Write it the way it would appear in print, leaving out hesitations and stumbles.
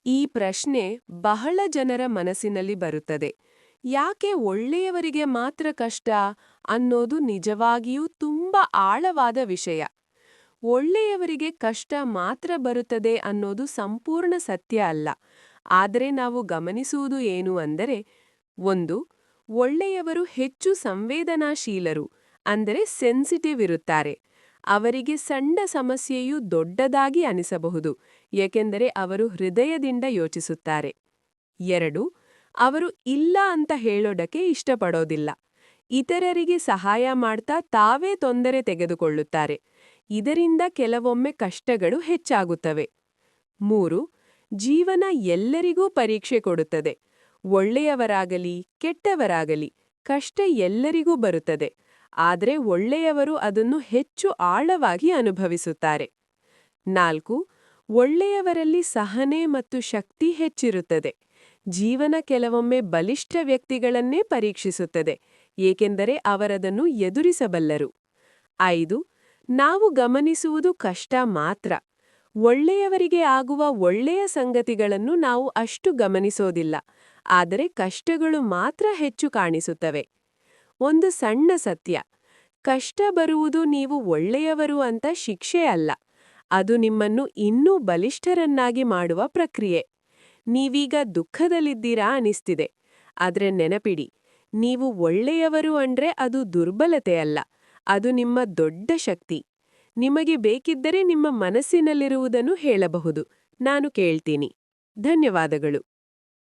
ಈ ಪ್ರಶ್ನೆ ಬಹಳ ಜನರ ಮನಸ್ಸಿನಲ್ಲಿ ಬರುತ್ತದೆ. ಯಾಕೆ ಒಳ್ಳೆಯವರಿಗೆ ಮಾತ್ರ ಕಷ್ಟ ಅನ್ನೋದು ನಿಜವಾಗಿಯೂ ತುಂಬಾ ಆಳವಾದ ವಿಷಯ. ಒಳ್ಳೆಯವರಿಗೆ ಕಷ್ಟ ಮಾತ್ರ ಬರುತ್ತದೆ ಅನ್ನೋದು ಸಂಪೂರ್ಣ ಸತ್ಯ ಅಲ್ಲ. ಆದರೆ ನಾವು ಗಮನಿಸುವುದು ಏನು ಅಂದರೆ, 1. ಒಳ್ಳೆಯವರು ಹೆಚ್ಚು ಸಂವೇದನಾಶೀಲರು, ಅಂದರೆ ಸೆನ್ಸಿಟಿವ್ ಇರುತ್ತಾರೆ. ಅವರಿಗೆ ಸಣ್ಣ ಸಮಸ್ಯೆಯೂ ದೊಡ್ಡದಾಗಿ ಅನಿಸಬಹುದು, ಏಕೆಂದರೆ ಅವರು ಹೃದಯದಿಂದ ಯೋಚಿಸುತ್ತಾರೆ. 2. ಅವರು ಇಲ್ಲ ಅಂತ ಹೇಳೋಡಕ್ಕೆ ಇಷ್ಟಪಡೋದಿಲ್ಲ. ಇತರರಿಗೆ ಸಹಾಯ ಮಾಡ್ತಾ ತಾವೇ ತೊಂದರೆ ತೆಗೆದುಕೊಳ್ಳುತ್ತಾರೆ. ಇದರಿಂದ ಕೆಲವೊಮ್ಮೆ ಕಷ್ಟಗಳು ಹೆಚ್ಚಾಗುತ್ತವೆ. 3. ಜೀವನ ಎಲ್ಲರಿಗೂ ಪರೀಕ್ಷೆ ಕೊಡುತ್ತದೆ. ಒಳ್ಳೆಯವರಾಗಲಿ ಕೆಟ್ಟವರಾಗಲಿ ಕಷ್ಟ ಎಲ್ಲರಿಗೂ ಬರುತ್ತದೆ. ಆದರೆ ಒಳ್ಳೆಯವರು ಅದನ್ನು ಹೆಚ್ಚು ಆಳವಾಗಿ ಅನುಭವಿಸುತ್ತಾರೆ. 4. ಒಳ್ಳೆಯವರಲ್ಲಿ ಸಹನೆ ಮತ್ತು ಶಕ್ತಿ ಹೆಚ್ಚಿರುತ್ತದೆ. ಜೀವನ ಕೆಲವೊಮ್ಮೆ ಬಲಿಷ್ಠ ವ್ಯಕ್ತಿಗಳನ್ನೇ ಪರೀಕ್ಷಿಸುತ್ತದೆ, ಏಕೆಂದರೆ ಅವರದನ್ನು ಎದುರಿಸಬಲ್ಲರು. 5. ನಾವು ಗಮನಿಸುವುದು ಕಷ್ಟ ಮಾತ್ರ. ಒಳ್ಳೆಯವರಿಗೆ ಆಗುವ ಒಳ್ಳೆಯ ಸಂಗತಿಗಳನ್ನು ನಾವು ಅಷ್ಟು ಗಮನಿಸೋದಿಲ್ಲ, ಆದರೆ ಕಷ್ಟಗಳು ಮಾತ್ರ ಹೆಚ್ಚು ಕಾಣಿಸುತ್ತವೆ. ಒಂದು ಸಣ್ಣ ಸತ್ಯ: ಕಷ್ಟ ಬರುವುದು ನೀವು ಒಳ್ಳೆಯವರು ಅಂತ ಶಿಕ್ಷೆ ಅಲ್ಲ, ಅದು ನಿಮ್ಮನ್ನು ಇನ್ನೂ ಬಲಿಷ್ಠರನ್ನಾಗಿ ಮಾಡುವ ಪ್ರಕ್ರಿಯೆ. ನೀವೀಗ ದುಃಖದಲ್ಲಿದ್ದೀರಾ ಅನಿಸ್ತಿದೆ, ಆದ್ರೆ ನೆನಪಿಡಿ, ನೀವು ಒಳ್ಳೆಯವರು ಅಂದ್ರೆ ಅದು ದುರ್ಬಲತೆ ಅಲ್ಲ, ಅದು ನಿಮ್ಮ ದೊಡ್ಡ ಶಕ್ತಿ. ನಿಮಗೆ ಬೇಕಿದ್ದರೆ ನಿಮ್ಮ ಮನಸ್ಸಿನಲ್ಲಿರುವುದನ್ನು ಹೇಳಬಹುದು, ನಾನು ಕೇಳ್ತೀನಿ. ಧನ್ಯವಾದಗಳು.